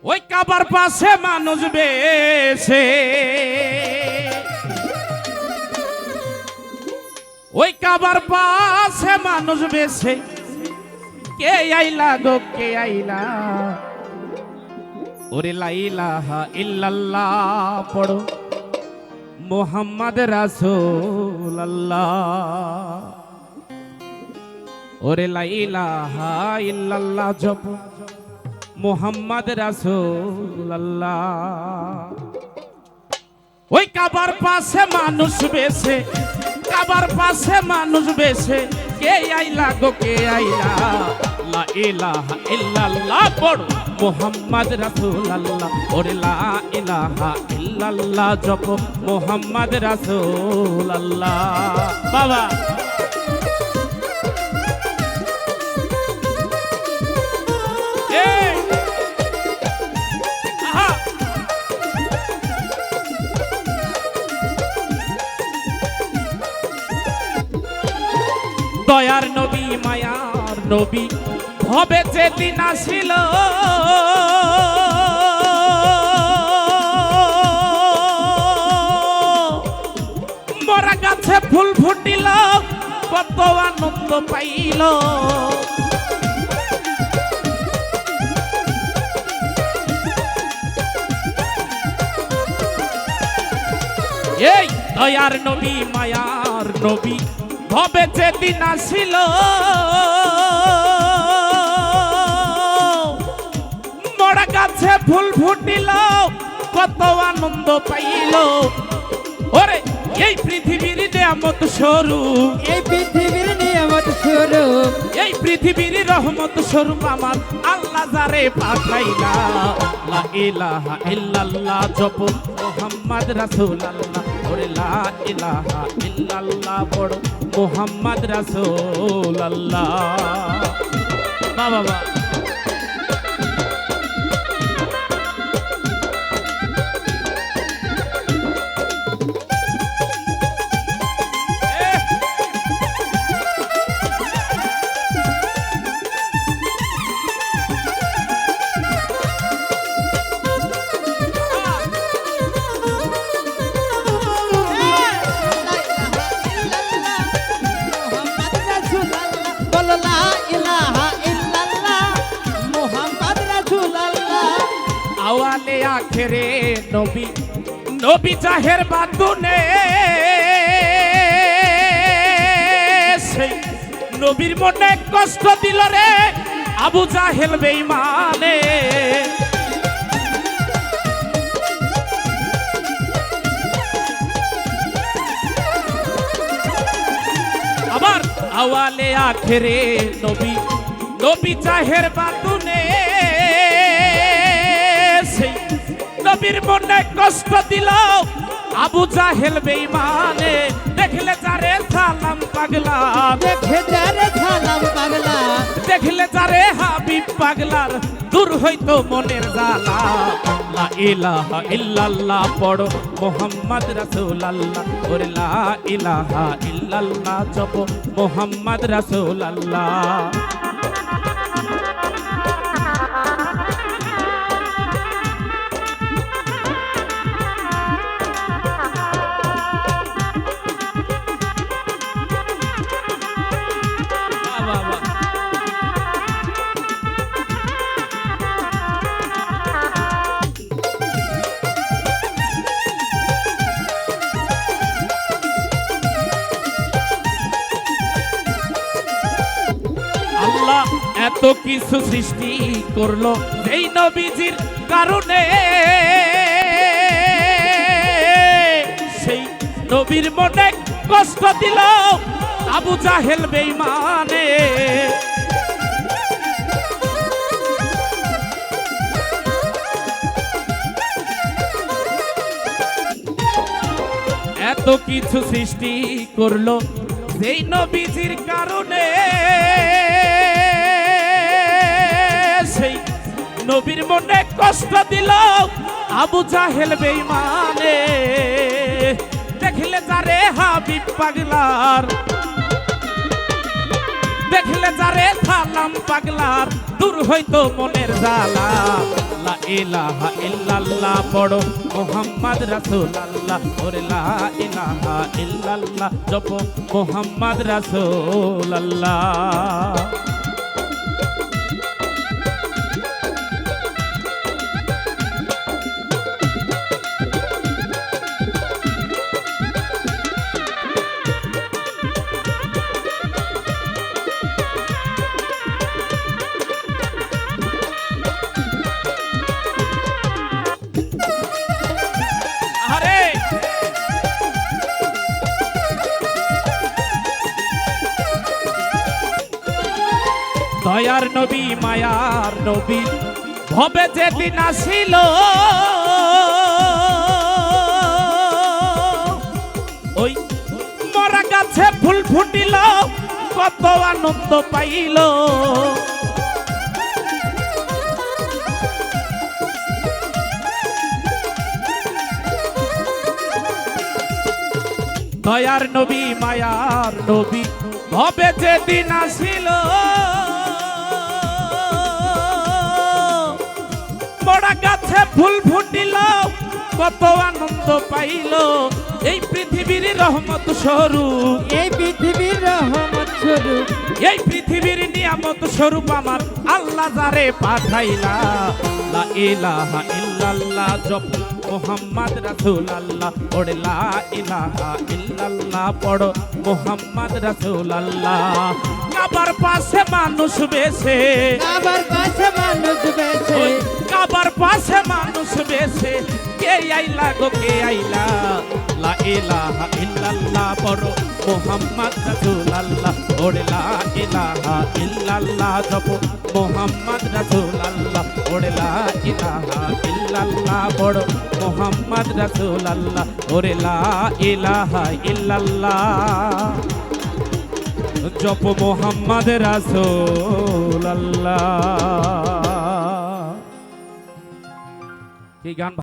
ওই কাবার পাশে মানুষ বেশে, ওই কাবার পাশে মানুষ বেশে, কে আইলা গো কে আইলা, ওরে লা ইলাহা ইল্লাল্লাহ পড়ো মুহাম্মদ রাসূলুল্লাহ, ওরে লা ইলাহা ইল্লাল্লাহ জপো মুহাম্মদ রাসূলুল্লাহ। ওই কাবার পাশে মানুষ বেশে, কাবার পাশে মানুষ বেশে, কে আইলা গো কে আইলা, লা ইলাহা ইল্লাল্লাহ পড়ো মুহাম্মদ রাসূলুল্লাহ, ওরে লা ইলাহা ইল্লাল্লাহ জপো মুহাম্মদ রাসূলুল্লাহ। বাবা দয়ার নবী মায়ার নবী ভবে যেদিন আসিল, মরা গাছে ফুল ফুটিল, কত আনন্দ পাইল। এই দয়ার নবী মায়ার নবী ভবে যেদিন আসিল, মরা গাছে ফুল ফুটিল, কত আনন্দ পাইল। ওরে এই পৃথিবীর নিয়ামত স্বরূপ, এই পৃথিবীর নিয়ামত স্বরূপ, এই পৃথিবীর রহমত স্বরূপ আমার আল্লাহ যারে পাঠাইলা, লা ইলাহা ইল্লাল্লাহ জপো মুহাম্মদ রাসূলুল্লাহ, ওরে লা ইলাহা ইল্লাল্লাহ পড়ো মুহাম্মদ রাসূলুল্লাহ। বাবা বাবা আওয়ালে আখেরে নবী, নবী জাহের বাতুনে, সেই নবীর মনে কষ্ট দিল রে আবু জাহেল বেঈমানে। আবার আওয়ালে আখেরে নবী, নবী জাহের বাতুনে, নবীর মনে কষ্ট দিল আবু জাহেল বেঈমানে। দেখলে যারে সালাম পাগলা, দেখে যারে সালাম পাগলা, দেখলে যারে হাবিব পাগলার দূর হইতো মনের জ্বালা, লা ইলাহা ইল্লাল্লাহ পড়ো মুহাম্মদ রাসূলুল্লাহ, ওরে লা ইলাহা ইল্লাল্লাহ জপো মুহাম্মদ রাসূলুল্লাহ। এত কিছু সৃষ্টি করলো এই নবীজির কারণে, সেই নবীর মনে কষ্ট দিল আবু জাহেল বেঈমানে। এত কিছু সৃষ্টি করলো সেই নবীজির কারণে, সেই নবীর মনে কষ্ট দিল আবু জাহেল বেঈমানে। দেখলে যারে হাবিব পাগলার, দেখলে যারে সালাম পাগলার দূর হইতো মনের জ্বালা, লা ইলাহা ইল্লাল্লাহ পড়ো মোহাম্মদ রাসূলুল্লাহ ওরে লা ইলাহা ইল্লাল্লাহ জপো মোহাম্মদ রাসূলুল্লাহ আরে দয়ার নবী মায়ার নবী ভবে যেদিন আসিল ওই মরা গাছে ফুল ফুটিল কত আনন্দ পাইল দয়ার নবী মায়ার নবী ভবে যেদিন আসিল মরা গাছে ফুল ফুটিল কত আনন্দ পাইল এই পৃথিবীর রহমত স্বরূপ এই পৃথিবীর রহমত স্বরূপ এই পৃথিবীর নিয়ামত স্বরূপ আমার আল্লাহ যারে পাঠাইলা লা ইলাহা ইল্লাল্লাহ জপ মোহাম্মদ রাসূলুল্লাহ পড়ে লা ইলাহা ইল্লাল্লাহ পড়ো মোহাম্মদ রাসূলুল্লাহ কাবার পাশে মানুষ বেশে আবার পাশে মানুষ বেছে কাবার পাশে মানুষ বেশে কে আইলা গো কে আইলা লা ইলাহা ইল্লাল্লাহ পড়ো মোহাম্মদ রাসূলুল্লাহ পড়ে লা ইলাহা ইল্লাল্লাহ জপো মোহাম্মদ রাসূলুল্লাহ পড়ে লা ইলাহা ইল্লাল্লাহ পড়ো মোহাম্মদ রাসূলুল্লাহ পড়ে লা ইলাহা ইল্লাল্লাহ জপ মোহাম্মদ রাসূলুল্লাহ কি গান